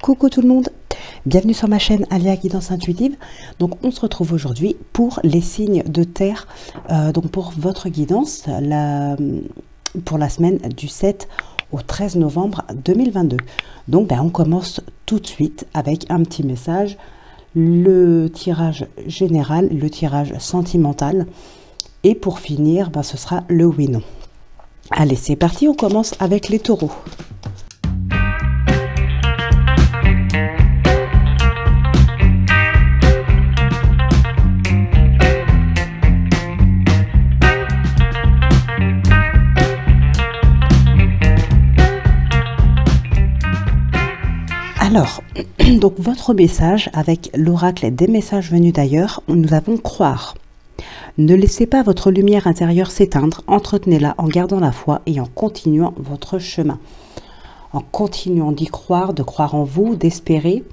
Coucou tout le monde, bienvenue sur ma chaîne Aléa Guidance Intuitive. Donc on se retrouve aujourd'hui pour les signes de terre, donc pour votre guidance pour la semaine du 7 au 13 novembre 2022. Donc on commence tout de suite avec un petit message, le tirage général, le tirage sentimental, et pour finir ce sera le oui/non. Allez, c'est parti, on commence avec les taureaux. Alors, donc votre message avec l'oracle des messages venus d'ailleurs, nous avons croire. Ne laissez pas votre lumière intérieure s'éteindre, entretenez-la en gardant la foi et en continuant votre chemin. En continuant d'y croire, de croire en vous, d'espérer.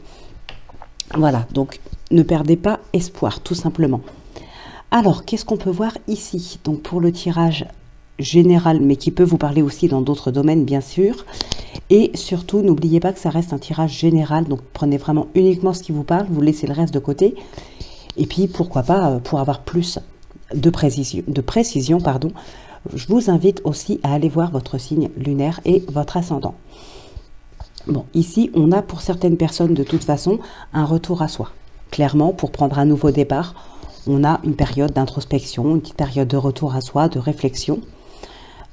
Voilà, donc ne perdez pas espoir, tout simplement. Alors, qu'est-ce qu'on peut voir ici? Donc pour le tirage général, mais qui peut vous parler aussi dans d'autres domaines, bien sûr. Et surtout, n'oubliez pas que ça reste un tirage général, donc prenez vraiment uniquement ce qui vous parle, vous laissez le reste de côté. Et puis, pourquoi pas, pour avoir plus de précision, je vous invite aussi à aller voir votre signe lunaire et votre ascendant. Bon, ici, on a pour certaines personnes, de toute façon, un retour à soi. Clairement, pour prendre un nouveau départ, on a une période d'introspection, une petite période de retour à soi, de réflexion.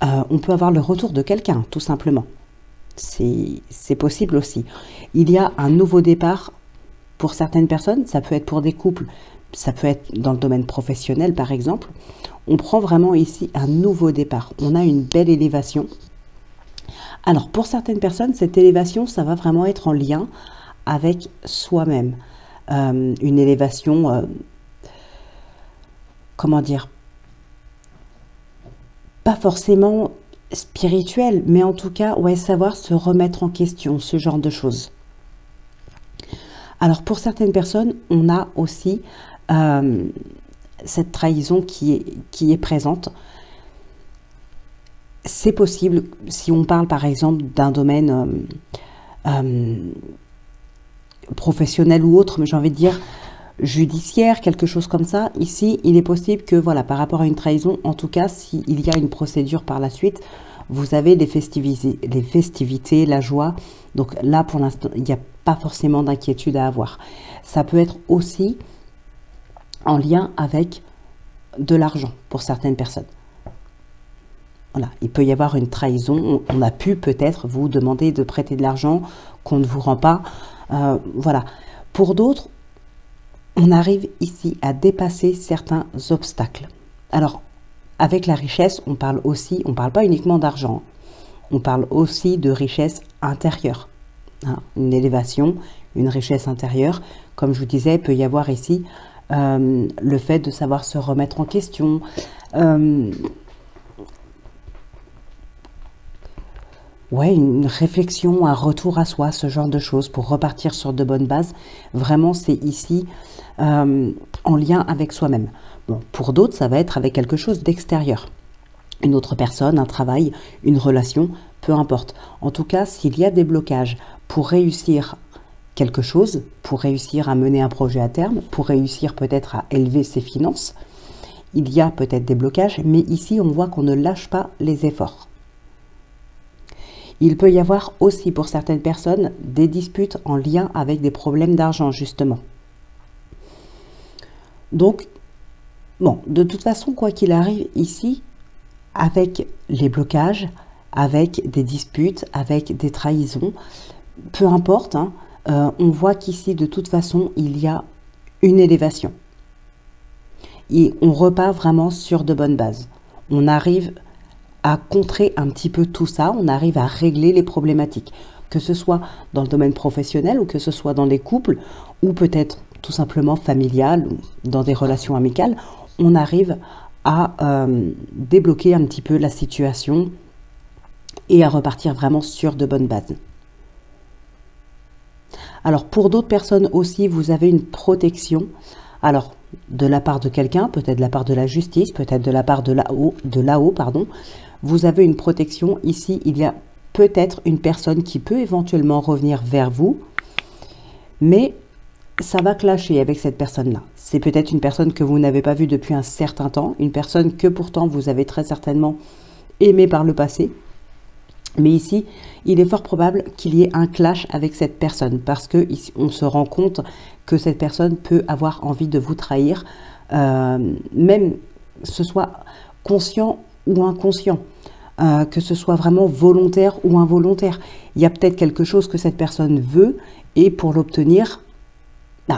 On peut avoir le retour de quelqu'un, tout simplement. C'est possible aussi. Il y a un nouveau départ pour certaines personnes, ça peut être pour des couples, ça peut être dans le domaine professionnel par exemple. On prend vraiment ici un nouveau départ, on a une belle élévation. Alors pour certaines personnes, cette élévation, ça va vraiment être en lien avec soi-même. Une élévation, comment dire, pas forcément spirituel, mais en tout cas, ouais, savoir se remettre en question, ce genre de choses. Alors, pour certaines personnes, on a aussi cette trahison qui est présente. C'est possible, si on parle par exemple d'un domaine professionnel ou autre, mais j'ai envie de dire judiciaire, quelque chose comme ça. Ici, il est possible que, voilà, par rapport à une trahison, en tout cas, s'il y a une procédure par la suite, vous avez les festivités, la joie. Donc là, pour l'instant, il n'y a pas forcément d'inquiétude à avoir. Ça peut être aussi en lien avec de l'argent pour certaines personnes. Voilà, il peut y avoir une trahison. On a pu peut-être vous demander de prêter de l'argent qu'on ne vous rend pas. Voilà. Pour d'autres, on arrive ici à dépasser certains obstacles. Alors, avec la richesse, on parle pas uniquement d'argent, on parle aussi de richesse intérieure. Hein, une élévation, une richesse intérieure. Comme je vous disais, il peut y avoir ici le fait de savoir se remettre en question. Ouais, une réflexion, un retour à soi, ce genre de choses pour repartir sur de bonnes bases. Vraiment, c'est ici en lien avec soi-même. Bon, pour d'autres, ça va être avec quelque chose d'extérieur. Une autre personne, un travail, une relation, peu importe. En tout cas, s'il y a des blocages pour réussir quelque chose, pour réussir à mener un projet à terme, pour réussir peut-être à élever ses finances, il y a peut-être des blocages, mais ici, on voit qu'on ne lâche pas les efforts. Il peut y avoir aussi pour certaines personnes des disputes en lien avec des problèmes d'argent, justement. Donc, bon, de toute façon, quoi qu'il arrive ici, avec les blocages, avec des disputes, avec des trahisons, peu importe, hein, on voit qu'ici, de toute façon, il y a une élévation. Et on repart vraiment sur de bonnes bases. On arrive à contrer un petit peu tout ça, on arrive à régler les problématiques, que ce soit dans le domaine professionnel ou que ce soit dans les couples ou peut-être tout simplement familial ou dans des relations amicales, on arrive à débloquer un petit peu la situation et à repartir vraiment sur de bonnes bases. Alors pour d'autres personnes aussi, vous avez une protection, alors de la part de quelqu'un, peut-être de la part de la justice, peut-être de la part de là-haut, pardon. Vous avez une protection. Ici, il y a peut-être une personne qui peut éventuellement revenir vers vous mais ça va clasher avec cette personne-là. C'est peut-être une personne que vous n'avez pas vue depuis un certain temps, une personne que pourtant vous avez très certainement aimée par le passé. Mais ici, il est fort probable qu'il y ait un clash avec cette personne parce que ici, on se rend compte que cette personne peut avoir envie de vous trahir, même ce soit conscient ou inconscient, que ce soit vraiment volontaire ou involontaire. Il y a peut-être quelque chose que cette personne veut et pour l'obtenir,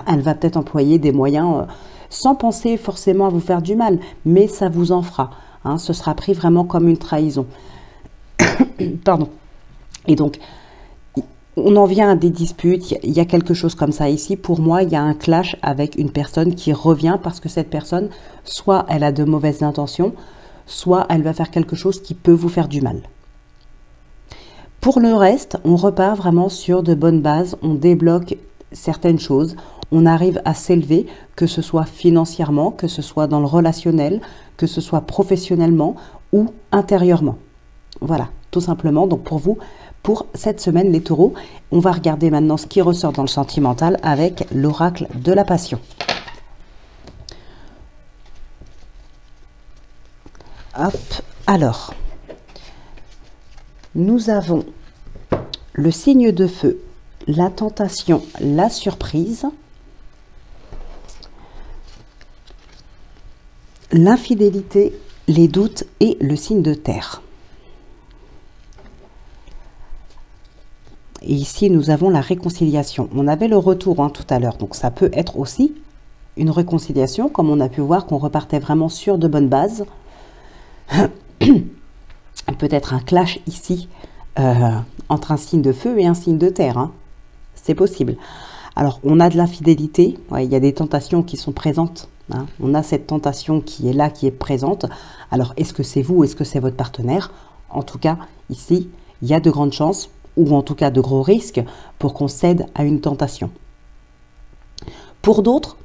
elle va peut-être employer des moyens sans penser forcément à vous faire du mal, mais ça vous en fera. Hein, ce sera pris vraiment comme une trahison. Pardon. Et donc, on en vient à des disputes, il y a quelque chose comme ça ici. Pour moi, il y a un clash avec une personne qui revient parce que cette personne, soit elle a de mauvaises intentions, soit elle va faire quelque chose qui peut vous faire du mal. Pour le reste, on repart vraiment sur de bonnes bases, on débloque certaines choses, on arrive à s'élever, que ce soit financièrement, que ce soit dans le relationnel, que ce soit professionnellement ou intérieurement. Voilà, tout simplement. Donc pour vous, pour cette semaine, les taureaux, on va regarder maintenant ce qui ressort dans le sentimental avec l'oracle de la passion. Hop, alors, nous avons le signe de feu, la tentation, la surprise, l'infidélité, les doutes et le signe de terre. Et ici, nous avons la réconciliation. On avait le retour tout à l'heure, donc ça peut être aussi une réconciliation, comme on a pu voir qu'on repartait vraiment sur de bonnes bases. Peut-être un clash ici entre un signe de feu et un signe de terre. Hein. C'est possible. Alors, on a de l'infidélité. Ouais, il y a des tentations qui sont présentes. Hein. On a cette tentation qui est là, qui est présente. Alors, est-ce que c'est vous ou est-ce que c'est votre partenaire? En tout cas, ici, il y a de grandes chances, ou en tout cas de gros risques, pour qu'on cède à une tentation. Pour d'autres,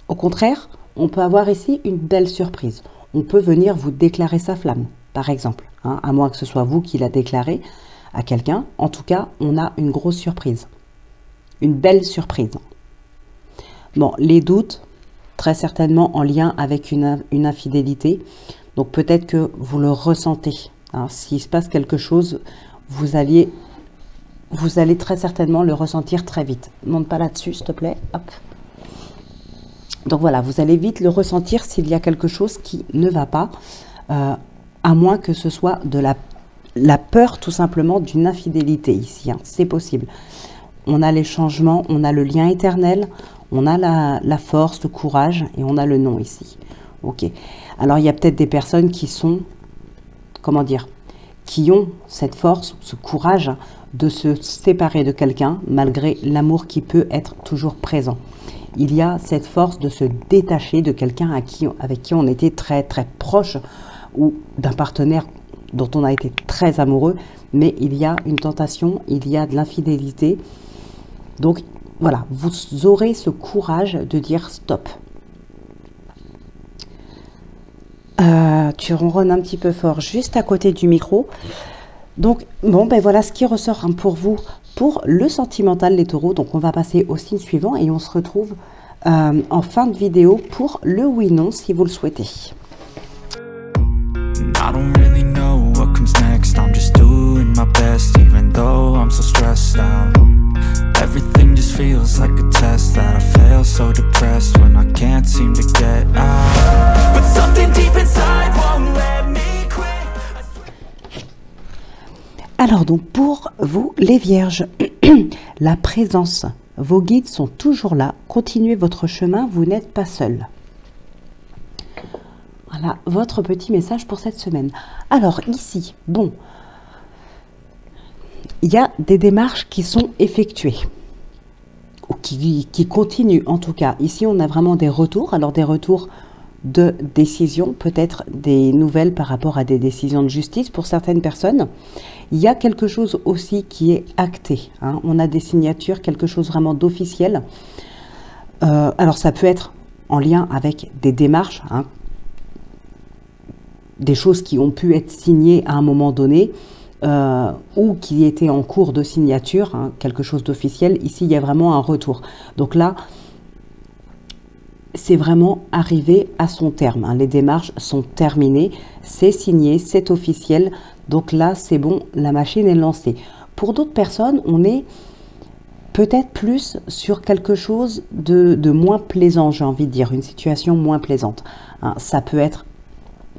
au contraire, on peut avoir ici une belle surprise. On peut venir vous déclarer sa flamme, par exemple, hein, à moins que ce soit vous qui la déclarez à quelqu'un. En tout cas, on a une grosse surprise, une belle surprise. Bon, les doutes, très certainement en lien avec une infidélité. Donc peut-être que vous le ressentez. Hein. S'il se passe quelque chose, vous allez très certainement le ressentir très vite. Ne monte pas là-dessus, s'il te plaît. Hop. Donc voilà, vous allez vite le ressentir s'il y a quelque chose qui ne va pas, à moins que ce soit de la peur tout simplement d'une infidélité ici. Hein. C'est possible. On a les changements, on a le lien éternel, on a la force, le courage et on a le non ici. Ok. Alors il y a peut-être des personnes qui sont, comment dire, qui ont cette force, ce courage de se séparer de quelqu'un malgré l'amour qui peut être toujours présent. Il y a cette force de se détacher de quelqu'un avec qui on était très très proche ou d'un partenaire dont on a été très amoureux, mais il y a une tentation, il y a de l'infidélité. Donc voilà, vous aurez ce courage de dire stop. Tu ronronnes un petit peu fort juste à côté du micro. Donc, bon, ben voilà ce qui ressort pour vous pour le sentimental, les taureaux. Donc, on va passer au signe suivant et on se retrouve en fin de vidéo pour le oui-non si vous le souhaitez. I don't really know what comes next. I'm just doing my best, even though I'm so stressed out. Everything just feels like a test that I fail, so depressed when I can't seem to get out. But something deep inside won't let me quit. Alors donc pour vous les vierges, la présence, vos guides sont toujours là, continuez votre chemin, vous n'êtes pas seul. Voilà votre petit message pour cette semaine. Alors ici, bon, il y a des démarches qui sont effectuées, ou qui continuent en tout cas. Ici, on a vraiment des retours, alors des retours de décision, peut-être des nouvelles par rapport à des décisions de justice pour certaines personnes. Il y a quelque chose aussi qui est acté, hein. On a des signatures, quelque chose vraiment d'officiel. Alors ça peut être en lien avec des démarches, hein, des choses qui ont pu être signées à un moment donné, ou qui était en cours de signature, hein, quelque chose d'officiel. Ici, il y a vraiment un retour. Donc là, c'est vraiment arrivé à son terme, hein. Les démarches sont terminées, c'est signé, c'est officiel. Donc là, c'est bon, la machine est lancée. Pour d'autres personnes, on est peut-être plus sur quelque chose de moins plaisant, j'ai envie de dire, une situation moins plaisante, hein. Ça peut être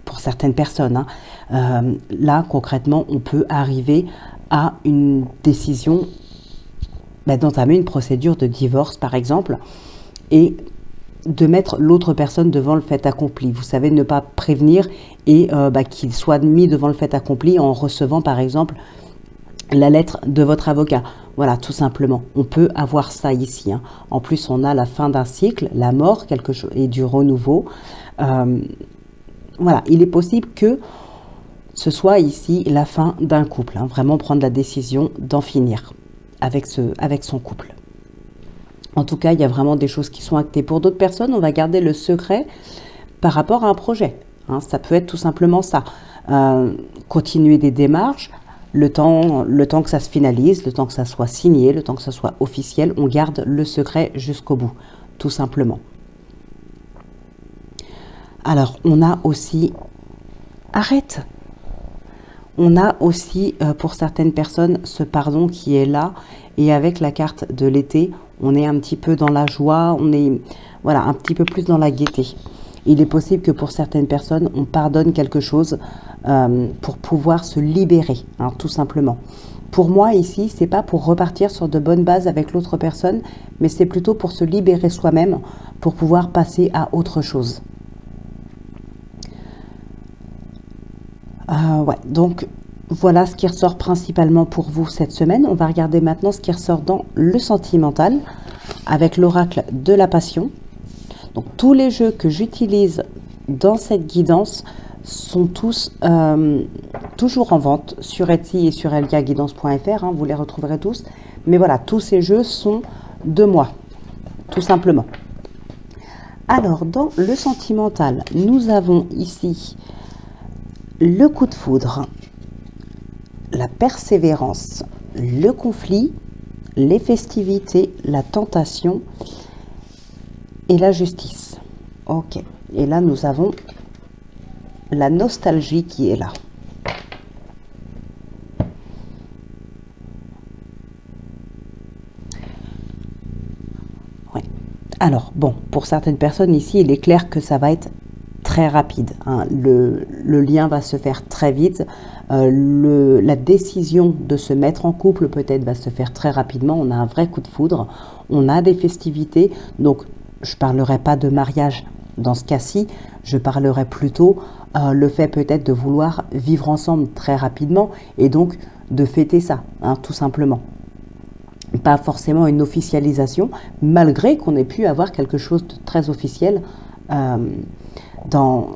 pour certaines personnes, hein. Là, concrètement, on peut arriver à une décision, d'entamer une procédure de divorce, par exemple, et de mettre l'autre personne devant le fait accompli. Vous savez, ne pas prévenir et qu'il soit mis devant le fait accompli en recevant, par exemple, la lettre de votre avocat. Voilà, tout simplement. On peut avoir ça ici, hein. En plus, on a la fin d'un cycle, la mort, quelque chose, et du renouveau. Voilà, il est possible que ce soit ici la fin d'un couple, hein. Vraiment prendre la décision d'en finir avec son couple. En tout cas, il y a vraiment des choses qui sont actées. Pour d'autres personnes, on va garder le secret par rapport à un projet, hein. Ça peut être tout simplement ça. Continuer des démarches, le temps que ça se finalise, le temps que ça soit signé, le temps que ça soit officiel, on garde le secret jusqu'au bout, tout simplement. Alors, on a aussi... Arrête! On a aussi, pour certaines personnes, ce pardon qui est là. Et avec la carte de l'été, on est un petit peu dans la joie, on est voilà, un petit peu plus dans la gaieté. Il est possible que pour certaines personnes, on pardonne quelque chose pour pouvoir se libérer, hein, tout simplement. Pour moi, ici, c'est pas pour repartir sur de bonnes bases avec l'autre personne, mais c'est plutôt pour se libérer soi-même, pour pouvoir passer à autre chose. Ouais, donc voilà ce qui ressort principalement pour vous cette semaine. On va regarder maintenant ce qui ressort dans le sentimental avec l'oracle de la passion. Donc tous les jeux que j'utilise dans cette guidance sont tous toujours en vente sur Etsy et sur eliaguidance.fr, hein, vous les retrouverez tous. Mais voilà, tous ces jeux sont de moi, tout simplement. Alors, dans le sentimental, nous avons ici le coup de foudre, la persévérance, le conflit, les festivités, la tentation et la justice. Ok, et là nous avons la nostalgie qui est là. Ouais. Alors, bon, pour certaines personnes ici, il est clair que ça va être très rapide, hein. Le lien va se faire très vite. La décision de se mettre en couple peut-être va se faire très rapidement. On a un vrai coup de foudre, on a des festivités. Donc, je ne parlerai pas de mariage dans ce cas-ci, je parlerai plutôt le fait peut-être de vouloir vivre ensemble très rapidement et donc de fêter ça, hein, tout simplement. Pas forcément une officialisation, malgré qu'on ait pu avoir quelque chose de très officiel dans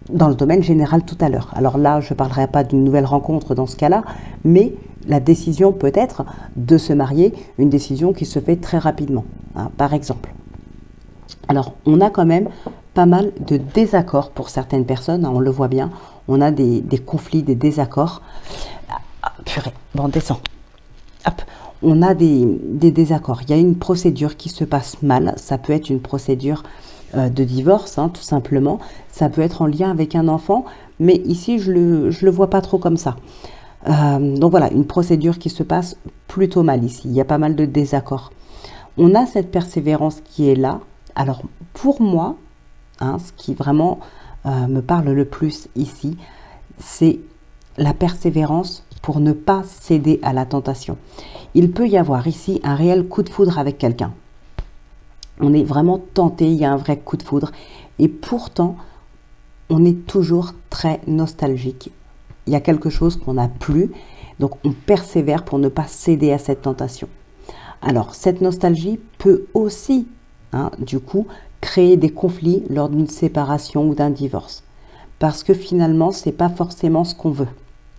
le domaine général tout à l'heure. Alors là, je ne parlerai pas d'une nouvelle rencontre dans ce cas-là, mais la décision peut-être de se marier, une décision qui se fait très rapidement, hein, par exemple. Alors, on a quand même pas mal de désaccords pour certaines personnes, hein, on le voit bien. On a des conflits, des désaccords. Ah, purée, bon, descend. Hop. On a des désaccords. Il y a une procédure qui se passe mal. Ça peut être une procédure de divorce, hein, tout simplement. Ça peut être en lien avec un enfant, mais ici, je le vois pas trop comme ça. Donc voilà, une procédure qui se passe plutôt mal ici. Il y a pas mal de désaccords. On a cette persévérance qui est là. Alors, pour moi, hein, ce qui vraiment me parle le plus ici, c'est la persévérance pour ne pas céder à la tentation. Il peut y avoir ici un réel coup de foudre avec quelqu'un. On est vraiment tenté, il y a un vrai coup de foudre. Et pourtant, on est toujours très nostalgique. Il y a quelque chose qu'on n'a plus, donc on persévère pour ne pas céder à cette tentation. Alors, cette nostalgie peut aussi, hein, du coup, créer des conflits lors d'une séparation ou d'un divorce. Parce que finalement, ce n'est pas forcément ce qu'on veut.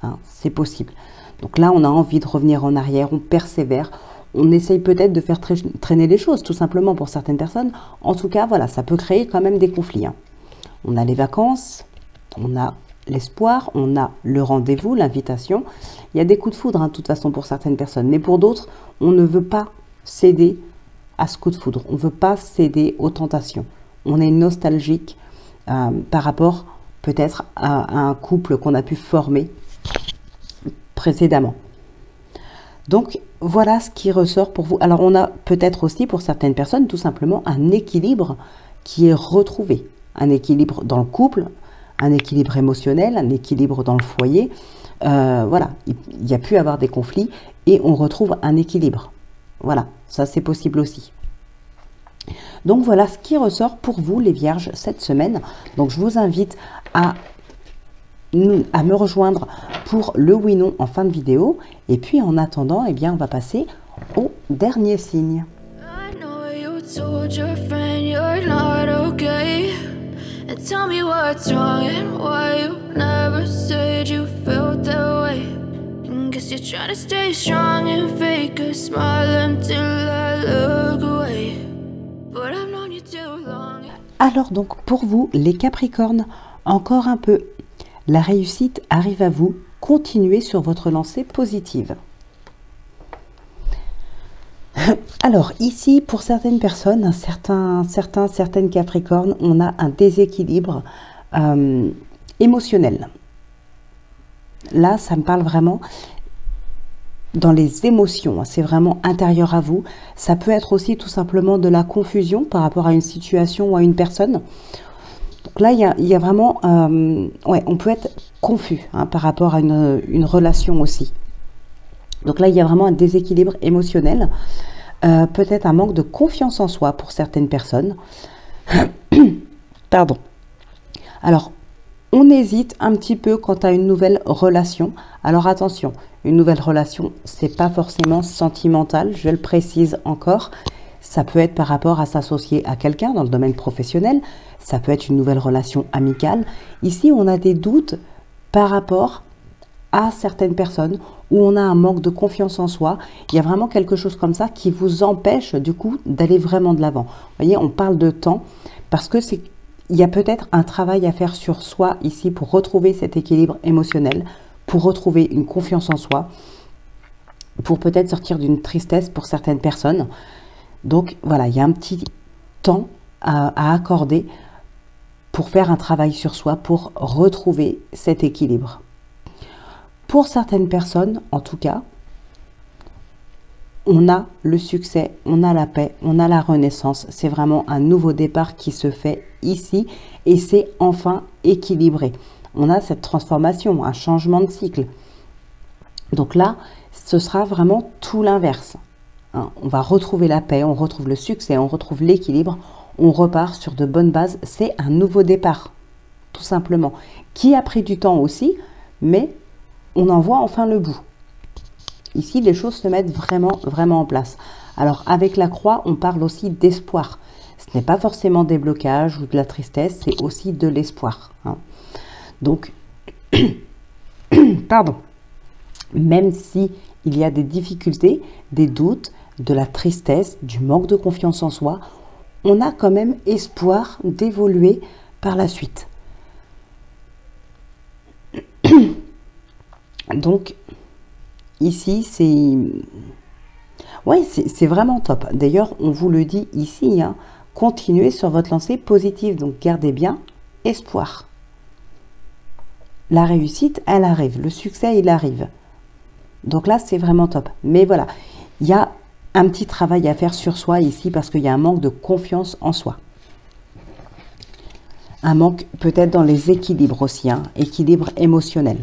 Hein, c'est possible. Donc là, on a envie de revenir en arrière, on persévère, on essaye peut-être de faire traîner les choses, tout simplement pour certaines personnes. En tout cas, voilà, ça peut créer quand même des conflits, hein. On a les vacances, on a l'espoir, on a le rendez-vous, l'invitation. Il y a des coups de foudre, hein, de toute façon, pour certaines personnes. Mais pour d'autres, on ne veut pas céder à ce coup de foudre. On ne veut pas céder aux tentations. On est nostalgique par rapport peut-être à un couple qu'on a pu former précédemment. Donc, voilà ce qui ressort pour vous. Alors, on a peut-être aussi, pour certaines personnes, tout simplement un équilibre qui est retrouvé. Un équilibre dans le couple, un équilibre émotionnel, un équilibre dans le foyer. Voilà, il y a pu avoir des conflits et on retrouve un équilibre. Voilà, ça c'est possible aussi. Donc, voilà ce qui ressort pour vous, les Vierges, cette semaine. Donc, je vous invite à me rejoindre pour le oui/non en fin de vidéo. Et puis, en attendant, eh bien, on va passer au dernier signe. Tell me what's wrong and why you never said you felt that way. Guess you're trying to stay strong and fake a smile until I look away. But I've known you too long. Alors donc pour vous les Capricornes, encore un peu. La réussite arrive à vous. Continuez sur votre lancée positive. Alors ici, pour certaines personnes, certaines Capricornes, on a un déséquilibre émotionnel. Là, ça me parle vraiment dans les émotions. C'est vraiment intérieur à vous. Ça peut être aussi tout simplement de la confusion par rapport à une situation ou à une personne. Donc là, il y a vraiment... ouais, on peut être confus hein, par rapport à une relation aussi. Donc là, il y a vraiment un déséquilibre émotionnel. Peut-être un manque de confiance en soi pour certaines personnes. Pardon. Alors, on hésite un petit peu quant à une nouvelle relation. Alors attention, une nouvelle relation, c'est pas forcément sentimental, je le précise encore. Ça peut être par rapport à s'associer à quelqu'un dans le domaine professionnel. Ça peut être une nouvelle relation amicale. Ici, on a des doutes par rapport à certaines personnes où on a un manque de confiance en soi. Il y a vraiment quelque chose comme ça qui vous empêche du coup d'aller vraiment de l'avant. Vous voyez, on parle de temps parce que il y a peut-être un travail à faire sur soi ici pour retrouver cet équilibre émotionnel, pour retrouver une confiance en soi, pour peut-être sortir d'une tristesse pour certaines personnes. Donc voilà, il y a un petit temps à accorder pour faire un travail sur soi, pour retrouver cet équilibre. Pour certaines personnes, en tout cas, on a le succès, on a la paix, on a la renaissance. C'est vraiment un nouveau départ qui se fait ici et c'est enfin équilibré. On a cette transformation, un changement de cycle. Donc là, ce sera vraiment tout l'inverse. Hein, on va retrouver la paix, on retrouve le succès, on retrouve l'équilibre, on repart sur de bonnes bases. C'est un nouveau départ, tout simplement, qui a pris du temps aussi, mais on en voit enfin le bout. Ici, les choses se mettent vraiment, vraiment en place. Alors, avec la croix, on parle aussi d'espoir. Ce n'est pas forcément des blocages ou de la tristesse, c'est aussi de l'espoir. Hein. Donc, pardon, même si il y a des difficultés, des doutes, de la tristesse, du manque de confiance en soi, on a quand même espoir d'évoluer par la suite. Donc, ici, c'est vraiment top. D'ailleurs, on vous le dit ici, hein, continuez sur votre lancée positive. Donc, gardez bien espoir. La réussite, elle arrive. Le succès, il arrive. Donc là, c'est vraiment top. Mais voilà, il y a un petit travail à faire sur soi ici parce qu'il y a un manque de confiance en soi. Un manque peut-être dans les équilibres aussi, hein, équilibre émotionnel.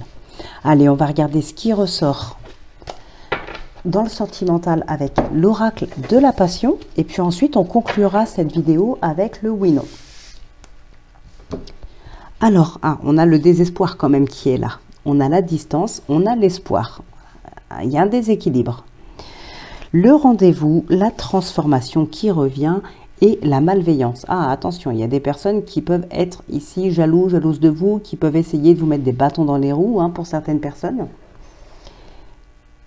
Allez, on va regarder ce qui ressort dans le sentimental avec l'oracle de la passion. Et puis ensuite, on conclura cette vidéo avec le oui/non. Alors, on a le désespoir quand même qui est là. On a la distance, on a l'espoir. Il y a un déséquilibre. Le rendez-vous, la transformation qui revient et la malveillance. Ah, attention, il y a des personnes qui peuvent être ici jalouses de vous, qui peuvent essayer de vous mettre des bâtons dans les roues, hein, pour certaines personnes.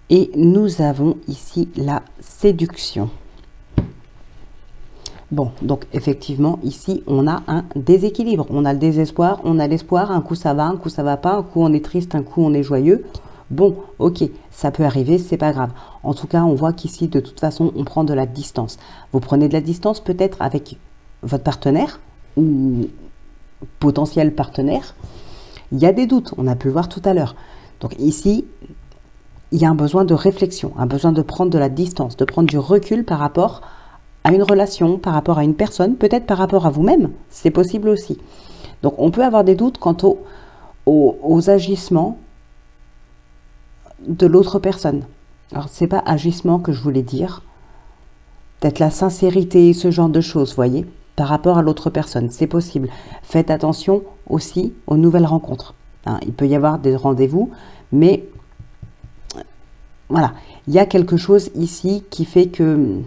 Et nous avons ici la séduction. Bon, donc effectivement, ici, on a un déséquilibre. On a le désespoir, on a l'espoir. Un coup, ça va, un coup, ça va pas. Un coup, on est triste, un coup, on est joyeux. Bon, ok, ça peut arriver, c'est pas grave. En tout cas, on voit qu'ici, de toute façon, on prend de la distance. Vous prenez de la distance peut-être avec votre partenaire ou potentiel partenaire. Il y a des doutes, on a pu le voir tout à l'heure. Donc ici, il y a un besoin de réflexion, un besoin de prendre de la distance, de prendre du recul par rapport à une relation, par rapport à une personne, peut-être par rapport à vous-même, c'est possible aussi. Donc on peut avoir des doutes quant aux agissements de l'autre personne. Alors c'est pas agissement que je voulais dire, peut-être la sincérité, ce genre de choses, voyez, par rapport à l'autre personne, c'est possible. Faites attention aussi aux nouvelles rencontres. Hein, il peut y avoir des rendez-vous, mais voilà, il y a quelque chose ici qui fait que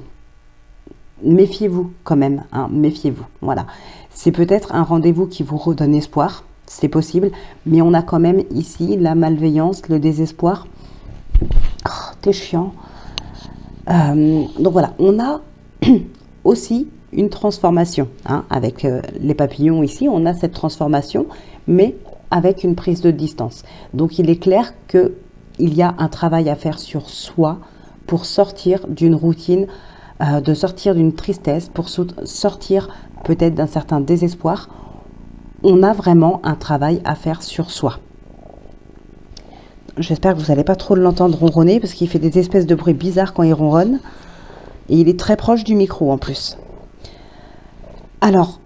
méfiez-vous quand même, hein, méfiez-vous. Voilà, c'est peut-être un rendez-vous qui vous redonne espoir, c'est possible, mais on a quand même ici la malveillance, le désespoir. Oh, t'es chiant. Donc voilà, on a aussi une transformation, hein, avec les papillons ici, on a cette transformation, mais avec une prise de distance. Donc il est clair qu'il y a un travail à faire sur soi pour sortir d'une routine, de sortir d'une tristesse, pour sortir peut-être d'un certain désespoir. On a vraiment un travail à faire sur soi. J'espère que vous n'allez pas trop l'entendre ronronner parce qu'il fait des espèces de bruits bizarres quand il ronronne. Et il est très proche du micro en plus. Alors,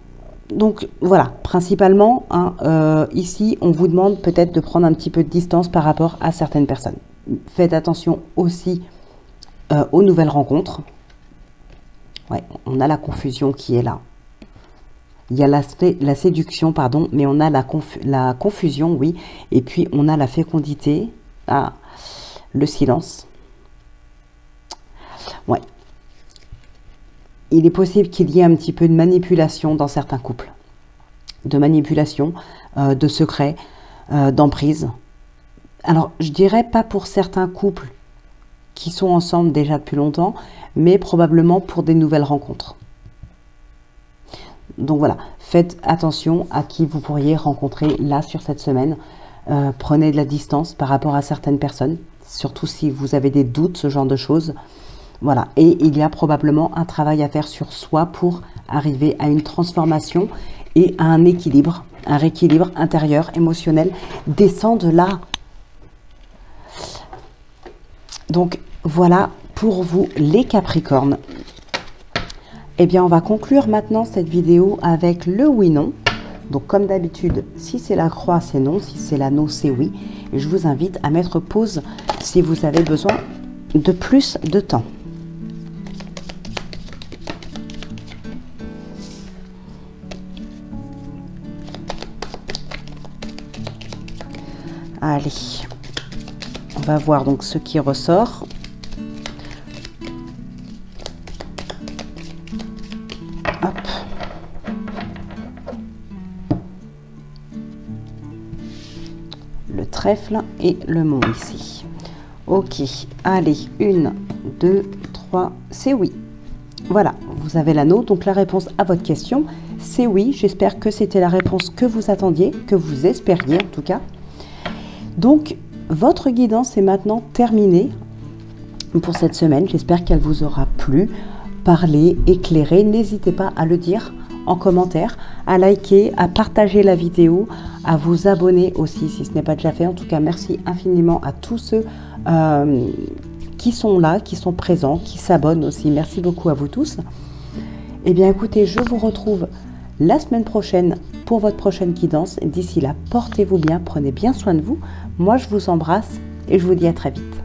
donc voilà, principalement, hein, ici, on vous demande peut-être de prendre un petit peu de distance par rapport à certaines personnes. Faites attention aussi aux nouvelles rencontres. Ouais, on a la confusion qui est là. Il y a la séduction, pardon, mais on a la confusion, oui. Et puis, on a la fécondité, le silence. Ouais. Il est possible qu'il y ait un petit peu de manipulation dans certains couples. De manipulation, de secrets, d'emprise. Alors, je dirais pas pour certains couples qui sont ensemble déjà depuis longtemps, mais probablement pour des nouvelles rencontres. Donc voilà, faites attention à qui vous pourriez rencontrer là sur cette semaine. Prenez de la distance par rapport à certaines personnes, surtout si vous avez des doutes, ce genre de choses. Voilà, et il y a probablement un travail à faire sur soi pour arriver à une transformation et à un équilibre, un rééquilibre intérieur, émotionnel. Descend de là. Donc voilà pour vous les Capricornes. Eh bien, on va conclure maintenant cette vidéo avec le oui-non. Donc, comme d'habitude, si c'est la croix, c'est non. Si c'est l'anneau, c'est oui. Et je vous invite à mettre pause si vous avez besoin de plus de temps. Allez, on va voir donc ce qui ressort. Hop. Le trèfle et le mont ici. Ok, allez, 1, 2, 3, c'est oui. Voilà, vous avez l'anneau, donc la réponse à votre question, c'est oui. J'espère que c'était la réponse que vous attendiez, que vous espériez en tout cas. Donc, votre guidance est maintenant terminée pour cette semaine. J'espère qu'elle vous aura plu, parlé, éclairé. N'hésitez pas à le dire en commentaire, à liker, à partager la vidéo, à vous abonner aussi si ce n'est pas déjà fait. En tout cas, merci infiniment à tous ceux qui sont là, qui sont présents, qui s'abonnent aussi. Merci beaucoup à vous tous. Eh bien, écoutez, je vous retrouve la semaine prochaine pour votre prochaine guidance. D'ici là, portez-vous bien, prenez bien soin de vous. Moi, je vous embrasse et je vous dis à très vite.